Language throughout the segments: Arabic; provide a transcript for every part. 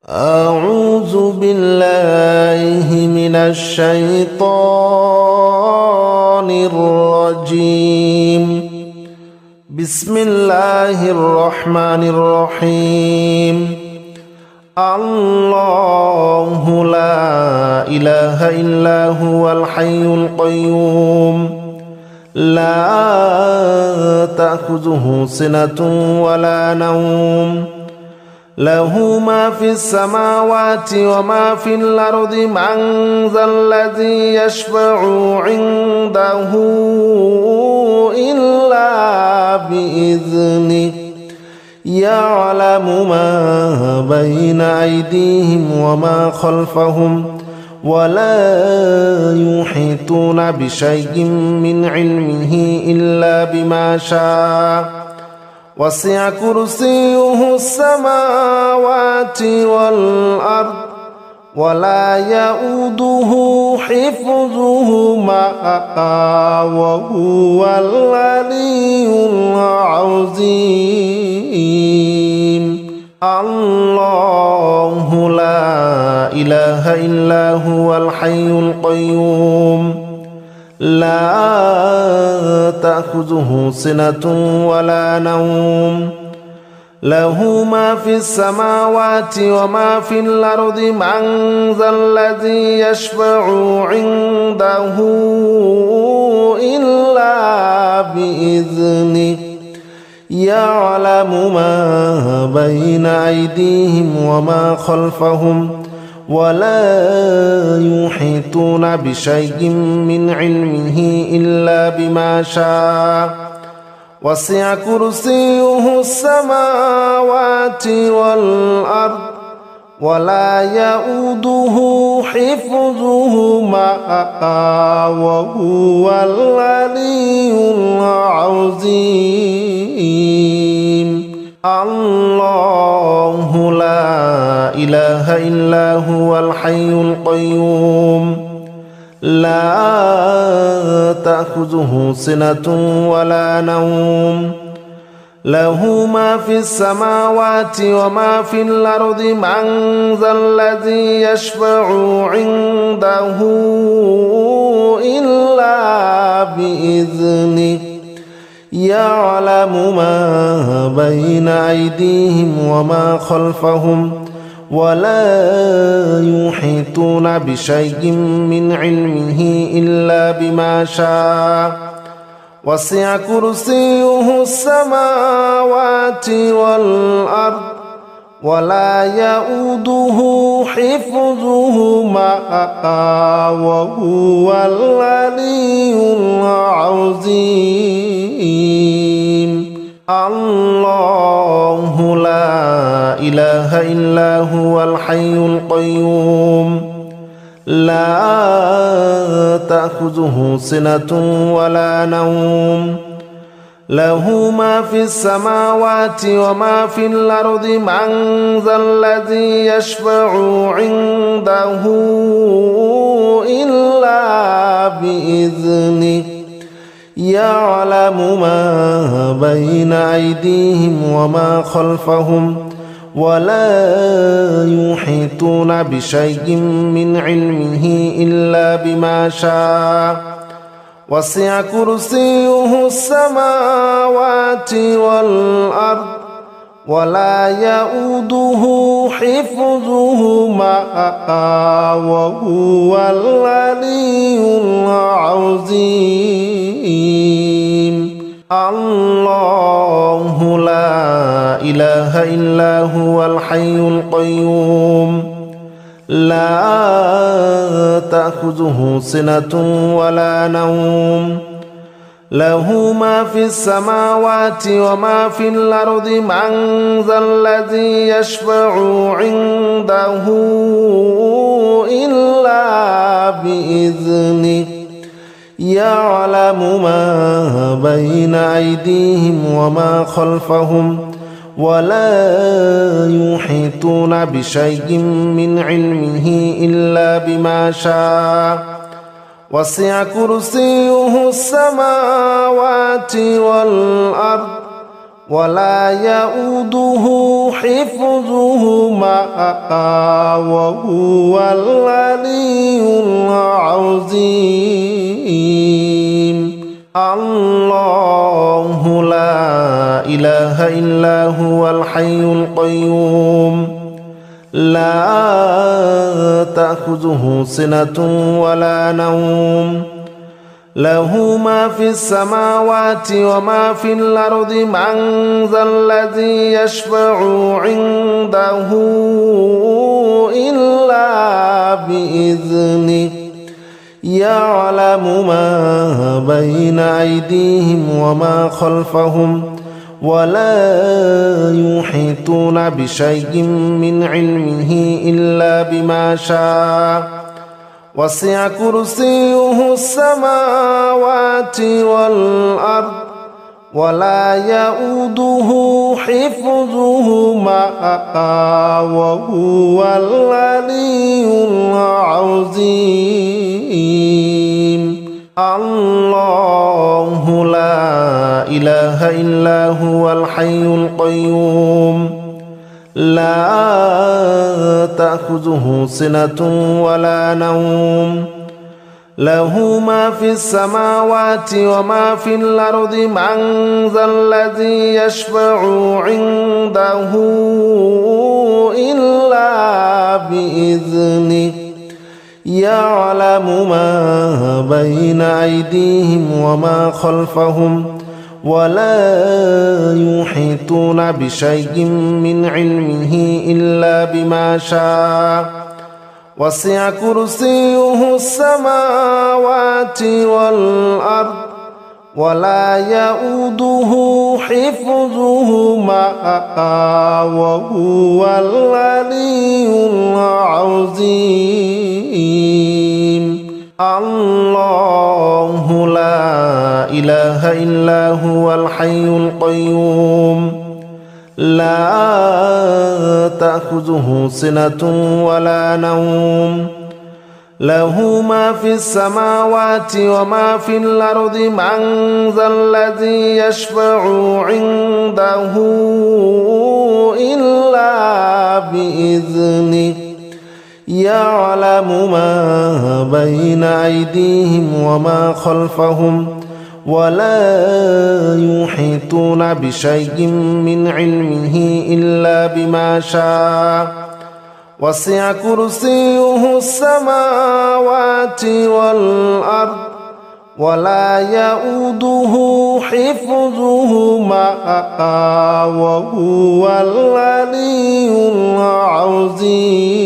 أعوذ بالله من الشيطان الرجيم. بسم الله الرحمن الرحيم. الله لا إله إلا هو الحي القيوم لا تأخذه سنة ولا نوم له ما في السماوات وما في الأرض من ذا الذي يشفع عنده إلا بإذنه يعلم ما بين أيديهم وما خلفهم ولا يحيطون بشيء من علمه إلا بما شاء وسع كرسيه السماوات والأرض ولا يؤوده حفظهما وهو العلي العظيم. الله لا إله إلا هو الحي القيوم لا تأخذه سنة ولا نوم له ما في السماوات وما في الأرض من ذا الذي يشفع عنده إلا بإذنه يعلم ما بين أيديهم وما خلفهم ولا يحيطون بشيء من علمه إلا بما شاء وسع كرسيه السماوات والأرض ولا يؤوده حفظهما وهو العلي العظيم. الله لا إله إلا هو الحي القيوم لا تأخذه سنة ولا نوم له ما في السماوات وما في الأرض من ذا الذي يشفع عنده إلا بإذنه يعلم ما بين أيديهم وما خلفهم ولا يحيطون بشيء من علمه إلا بما شاء وسع كرسيه السماوات والأرض ولا يؤوده حفظهما وهو العلي العظيم. الله لا إله إلا هو الحي القيوم لا تأخذه سنة ولا نوم له ما في السماوات وما في الأرض من ذا الذي يشفع عنده إلا بإذنه يعلم ما بين أيديهم وما خلفهم ولا يحيطون بشيء من علمه إلا بما شاء وسع كرسيه السماوات والأرض ولا يؤوده حفظهما وهو العلي العظيم. الله لا إله إلا هو الحي القيوم لا تأخذه سنة ولا نوم له ما في السماوات وما في الأرض من ذا الذي يشفع عنده إلا بإذنه يعلم ما بين أيديهم وما خلفهم ولا يحيطون بشيء من علمه إلا بما شاء وسع كرسيه السماوات والأرض ولا يؤوده حفظهما وهو العلي العظيم الله لا إله إلا هو الحي القيوم لا تأخذه سنة ولا نوم له ما في السماوات وما في الأرض من ذا الذي يشفع عنده إلا بإذنه يعلم ما بين أيديهم وما خلفهم ولا يحيطون بشيء من علمه إلا بما شاء وسع كرسيه السماوات والأرض ولا يؤوده حفظهما وهو العلي العظيم الله لا إله إلا هو الحي القيوم لا تأخذه سنة ولا نوم له ما في السماوات وما في الأرض من ذا الذي يشفع عنده إلا بإذنه يعلم ما بين أيديهم وما خلفهم ولا يحيطون بشيء من علمه إلا بما شاء وسع كرسيه السماوات والأرض ولا يؤوده حفظهما وهو العلي العظيم الله لا إله إلا هو الحي القيوم لا تأخذه سنة ولا نوم له ما في السماوات وما في الأرض من ذا الذي يشفع عنده إلا بإذنه يعلم ما بين أيديهم وما خلفهم ولا يحيطون بشيء من علمه إلا بما شاء وسع كرسيه السماوات والأرض ولا يؤوده حفظهما وهو العلي العظيم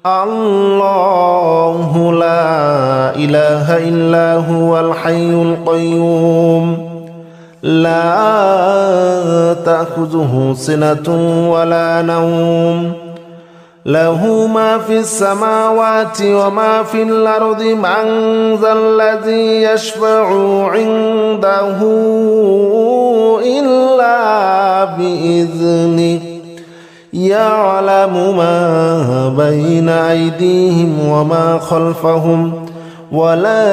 الله لا إله إلا هو الحي القيوم لا تأخذه سنة ولا نوم له ما في السماوات وما في الأرض من ذا الذي يشفع عنده إلا بإذنه يعلم ما بين أيديهم وما خلفهم ولا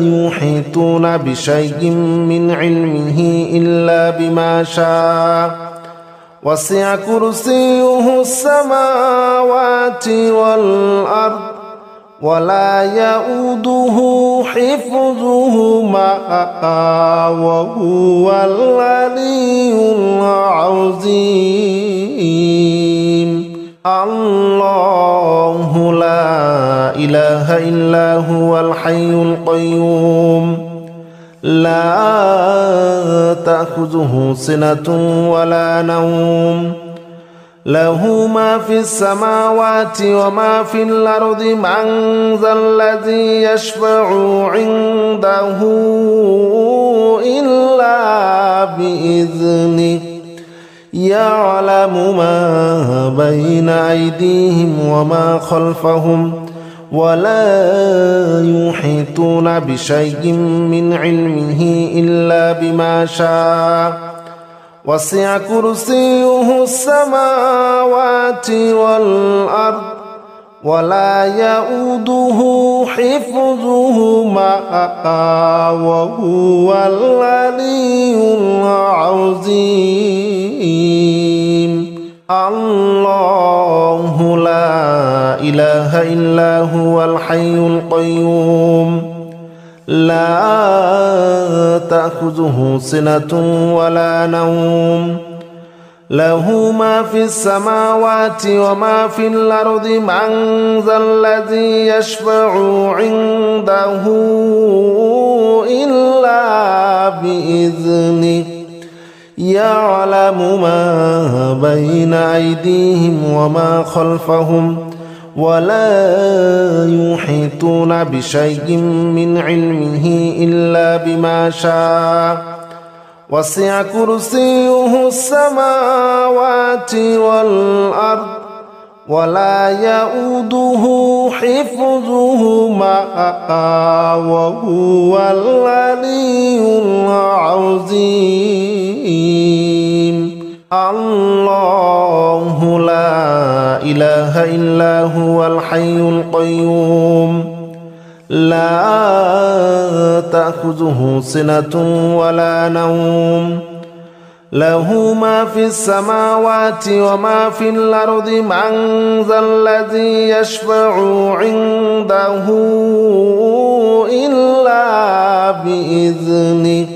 يحيطون بشيء من علمه إلا بما شاء وسع كرسيه السماوات والأرض ولا يؤوده حفظهما وهو العلي العظيم الله لا إله إلا هو الحي القيوم لا تأخذه سنة ولا نوم له ما في السماوات وما في الأرض من ذا الذي يشفع عنده إلا بإذنه يعلم ما بين أيديهم وما خلفهم ولا يحيطون بشيء من علمه إلا بما شاء وسع كرسيه السماوات والأرض ولا يؤوده حفظهما وهو العلي العظيم. الله لا إله إلا هو الحي القيوم لا تأخذه سنة ولا نوم له ما في السماوات وما في الأرض من ذا الذي يشفع عنده إلا بإذنه يعلم ما بين أيديهم وما خلفهم ولا يحيطون بشيء من علمه إلا بما شاء وسع كرسيه السماوات والأرض ولا يؤوده حفظهما وهو العلي العظيم. الله لا إله إلا هو الحي القيوم لا تأخذه سنة ولا نوم له ما في السماوات وما في الأرض من ذا الذي يشفع عنده إلا بإذنه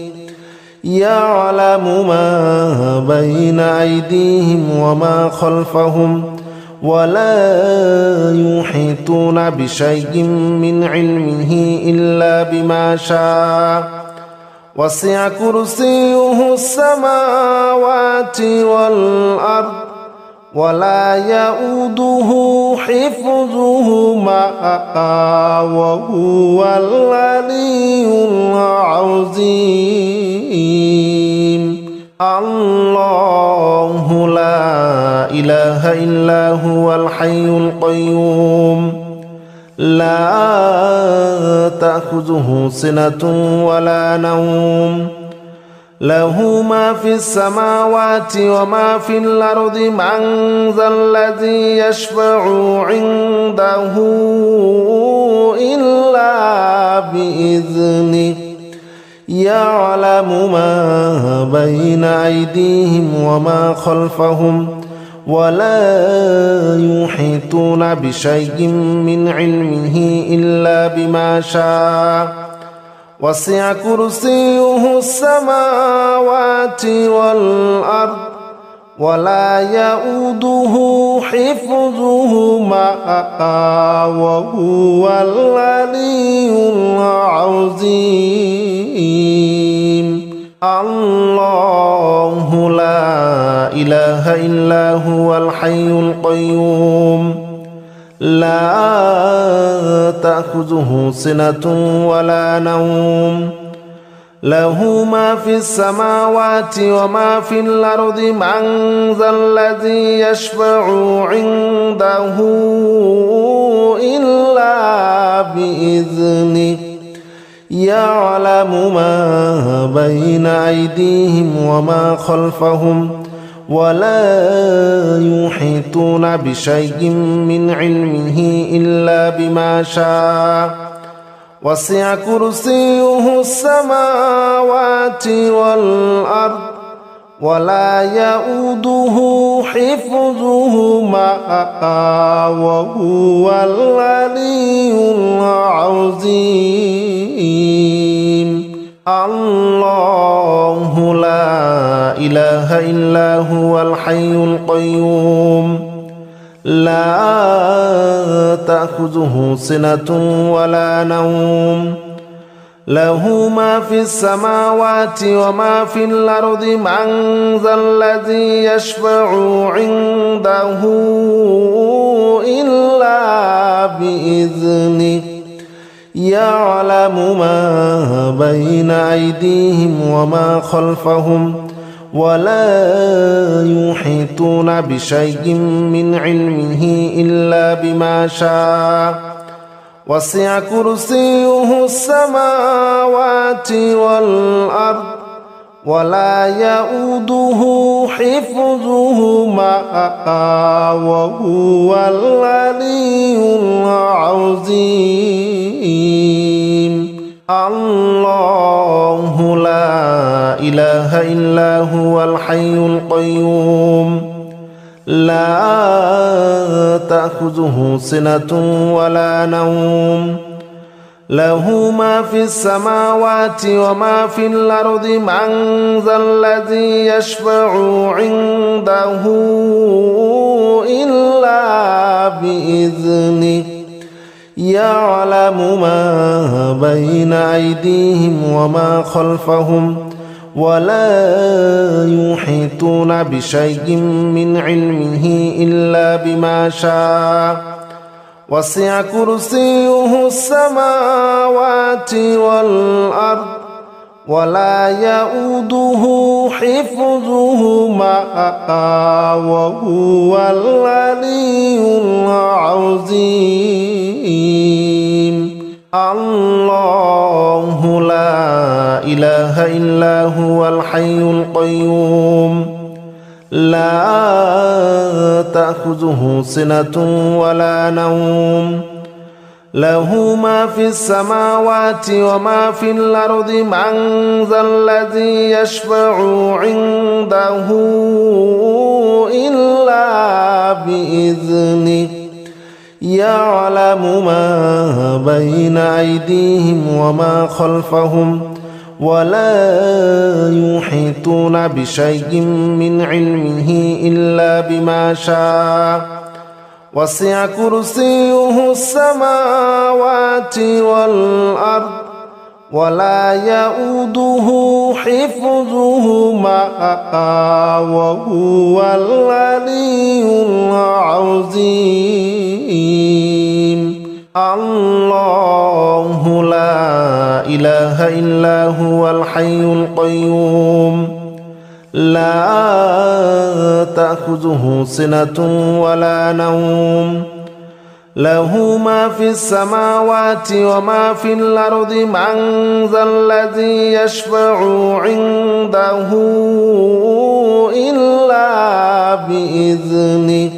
يعلم ما بين أيديهم وما خلفهم ولا يحيطون بشيء من علمه إلا بما شاء وسع كرسيه السماوات والأرض ولا يؤوده حفظهما وهو العلي العظيم. الله لا إله إلا هو الحي القيوم لا تأخذه سنة ولا نوم له ما في السماوات وما في الأرض من ذا الذي يشفع عنده إلا بإذنه يعلم ما بين أيديهم وما خلفهم ولا يحيطون بشيء من علمه إلا بما شاء وسع كرسيه السماوات والأرض ولا يؤوده حفظهما وهو العلي العظيم. الله لا إله إلا هو الحي القيوم لا تأخذه سنة ولا نوم له ما في السماوات وما في الأرض من ذا الذي يشفع عنده إلا بإذنه يعلم ما بين أيديهم وما خلفهم ولا يحيطون بشيء من علمه إلا بما شاء وسع كرسيه السماوات والأرض ولا يؤوده حفظهما وهو العلي العظيم. الله لا إله إلا هو الحي القيوم لا تأخذه سنة ولا نوم له ما في السماوات وما في الأرض من ذا الذي يشفع عنده إلا بإذنه يعلم ما بين أيديهم وما خلفهم ولا يحيطون بشيء من علمه إلا بما شاء وسع كرسيه السماوات والأرض ولا يؤوده حفظهما وهو العلي العظيم. الله لا إله إلا هو الحي القيوم لا تأخذه سنة ولا نوم له ما في السماوات وما في الأرض من ذا الذي يشفع عنده إلا بإذنه يعلم ما بين أيديهم وما خلفهم ولا يحيطون بشيء من علمه إلا بما شاء وسع كرسيه السماوات والأرض ولا يؤوده حفظهما وهو العلي العظيم. الله لا إله إلا هو الحي القيوم لا تأخذه سنة ولا نوم له ما في السماوات وما في الأرض من ذا الذي يشفع عنده إلا بإذنه يعلم ما بين أيديهم وما خلفهم ولا يحيطون بشيء من علمه إلا بما شاء وسع كرسيه السماوات والأرض ولا يؤوده حفظهما وهو العلي العظيم. الله لا إله إلا هو الحي القيوم لا تأخذه سنة ولا نوم له ما في السماوات وما في الأرض من ذا الذي يشفع عنده إلا بإذنه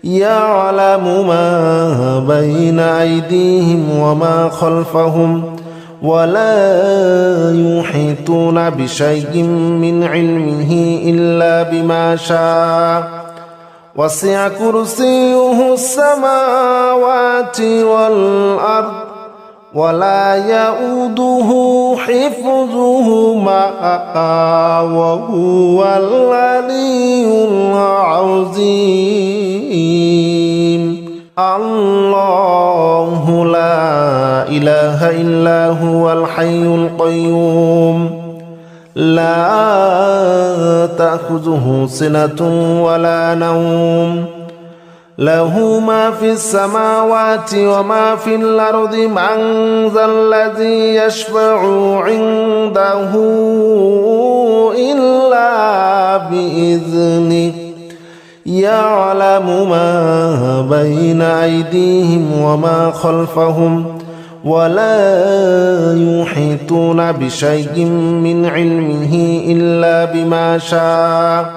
يعلم ما بين أيديهم وما خلفهم ولا يحيطون بشيء من علمه إلا بما شاء وسع كرسيه السماوات والأرض ولا يؤوده حفظهما وهو العلي العظيم. الله لا إله إلا هو الحي القيوم لا تأخذه سنة ولا نوم له ما في السماوات وما في الأرض من ذا الذي يشفع عنده إلا بإذنه يعلم ما بين أيديهم وما خلفهم ولا يحيطون بشيء من علمه إلا بما شاء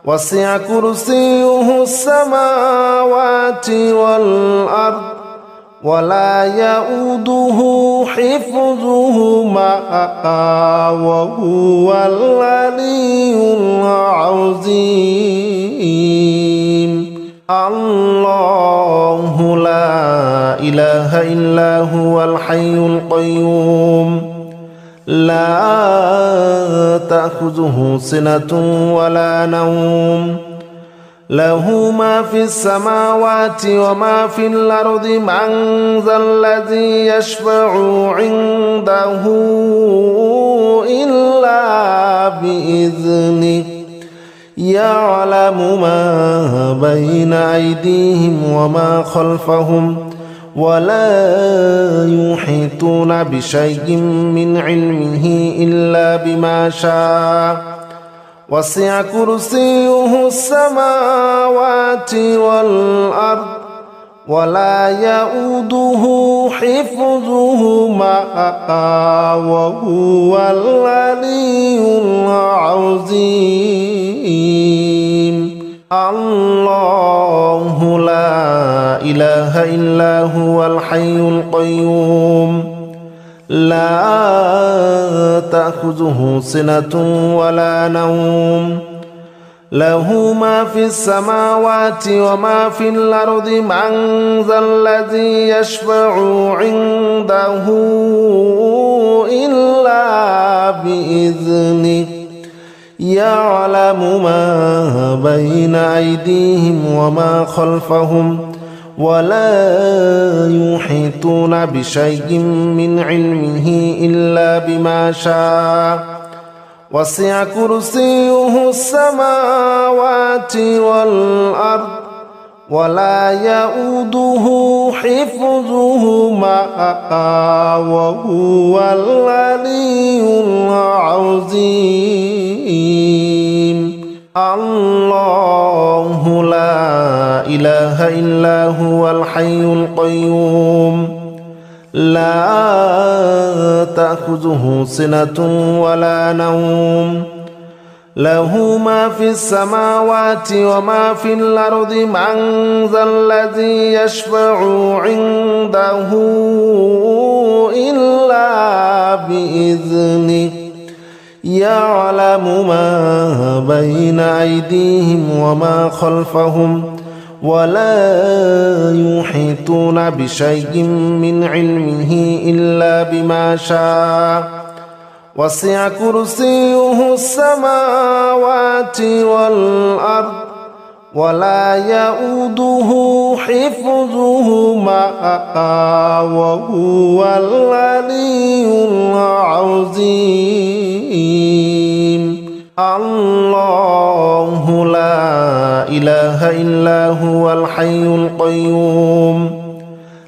وسع كرسيه السماوات والأرض ولا يؤوده حفظهما وهو العلي العظيم. الله لا إله إلا هو الحي القيوم لا تأخذه سنة ولا نوم له ما في السماوات وما في الأرض من ذا الذي يشفع عنده إلا بإذنه يعلم ما بين أيديهم وما خلفهم ولا يحيطون بشيء من علمه إلا بما شاء وسع كرسيه السماوات والأرض ولا يؤوده حفظهما وهو العلي العظيم. الله لا إله إلا هو الحي القيوم لا تأخذه سنة ولا نوم له ما في السماوات وما في الأرض من ذا الذي يشفع عنده إلا بإذنه يعلم ما بين أيديهم وما خلفهم ولا يحيطون بشيء من علمه إلا بما شاء وسع كرسيه السماوات والأرض ولا يؤوده حفظهما وهو العلي العظيم. الله لا إله إلا هو الحي القيوم لا تأخذه سنة ولا نوم له ما في السماوات وما في الأرض من ذا الذي يشفع عنده إلا بإذنه يعلم ما بين أيديهم وما خلفهم ولا يحيطون بشيء من علمه إلا بما شاء وسع كرسيه السماوات والأرض ولا يؤوده حفظهما وهو العلي العظيم. الله لا إله إلا هو الحي القيوم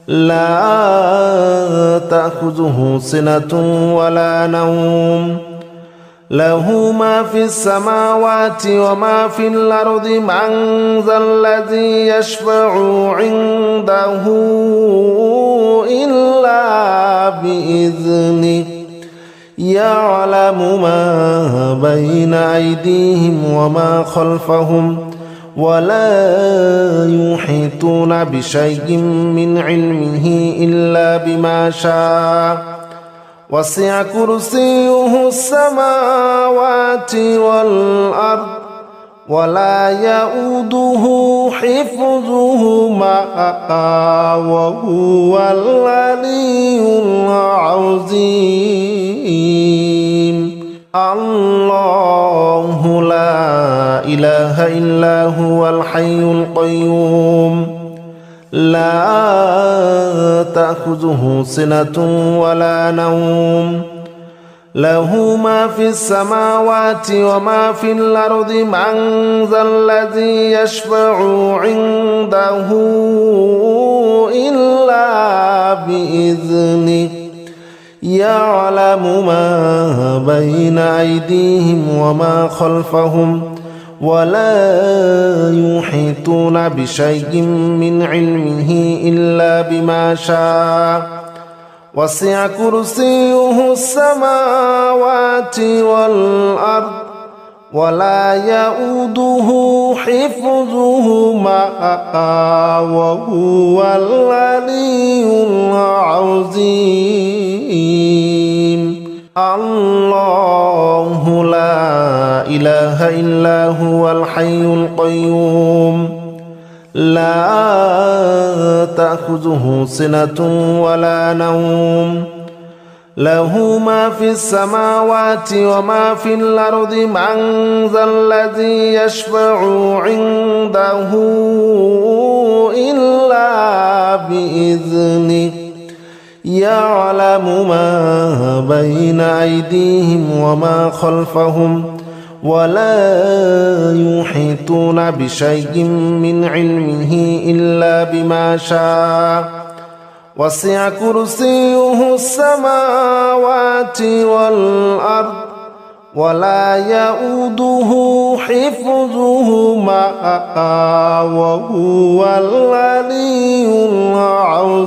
لا تأخذه سنة ولا نوم له ما في السماوات وما في الأرض من ذا الذي يشفع عنده إلا بإذنه يعلم ما بين أيديهم وما خلفهم ولا يحيطون بشيء من علمه إلا بما شاء وسع كرسيه السماوات والأرض ولا يؤوده حفظهما وهو العلي العظيم. الله لا إله إلا هو الحي القيوم لا تأخذه سنة ولا نوم له ما في السماوات وما في الأرض من ذا الذي يشفع عنده إلا بإذنه يعلم ما بين أيديهم وما خلفهم ولا يحيطون بشيء من علمه إلا بما شاء وسع كرسيه السماوات والأرض ولا يؤوده حفظهما وهو العلي العظيم. الله لا إله إلا هو الحي القيوم لا تأخذه سنة ولا نوم له ما في السماوات وما في الأرض من ذا الذي يشفع عنده إلا بإذنه يعلم ما بين أيديهم وما خلفهم ولا يحيطون بشيء من علمه إلا بما شاء وسع كرسيه السماوات والأرض ولا يؤوده حفظهما وهو العلي العظيم.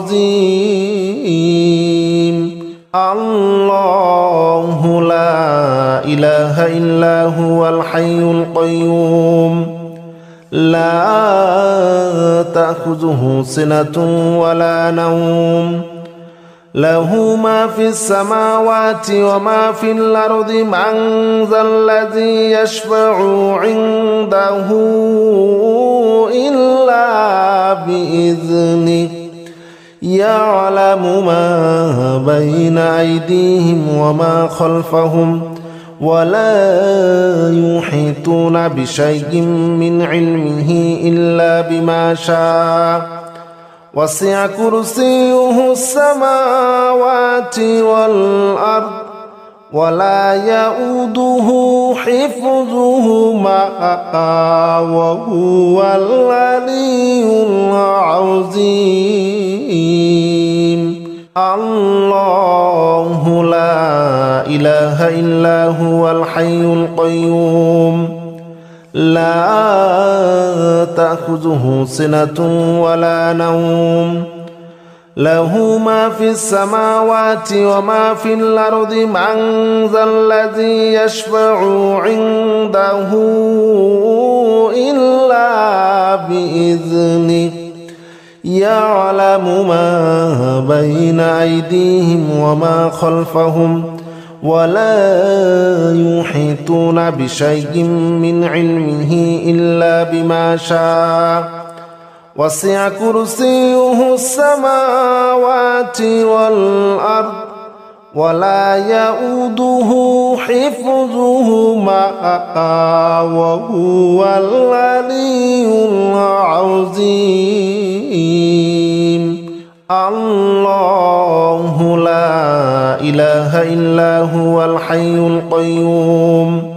الله لا إله إلا هو الحي القيوم لا تأخذه سنة ولا نوم له ما في السماوات وما في الأرض من ذا الذي يشفع عنده إلا بإذنه يعلم ما بين أيديهم وما خلفهم ولا يحيطون بشيء من علمه إلا بما شاء وسع كرسيه السماوات والأرض ولا يؤوده حفظهما وهو العلي العظيم. الله لا إله إلا هو الحي القيوم لا تأخذه سنة ولا نوم له ما في السماوات وما في الأرض من ذا الذي يشفع عنده إلا بإذنه يعلم ما بين أيديهم وما خلفهم ولا يحيطون بشيء من علمه إلا بما شاء وسع كرسيه السماوات والأرض ولا يؤوده حفظهما وهو العلي العظيم. الله لا إله إلا هو الحي القيوم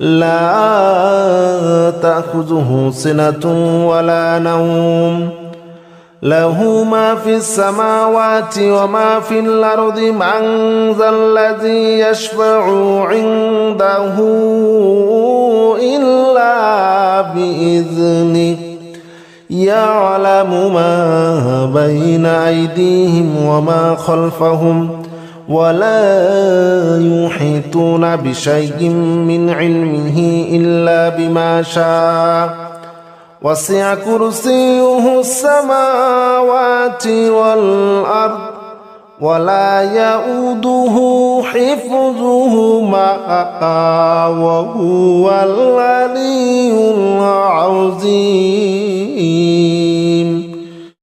لا تأخذه سنة ولا نوم له ما في السماوات وما في الأرض من ذا الذي يشفع عنده إلا بإذنه يعلم ما بين أيديهم وما خلفهم ولا يحيطون بشيء من علمه إلا بما شاء وسع كرسيه السماوات والأرض ولا يؤوده حفظهما وهو العلي العظيم.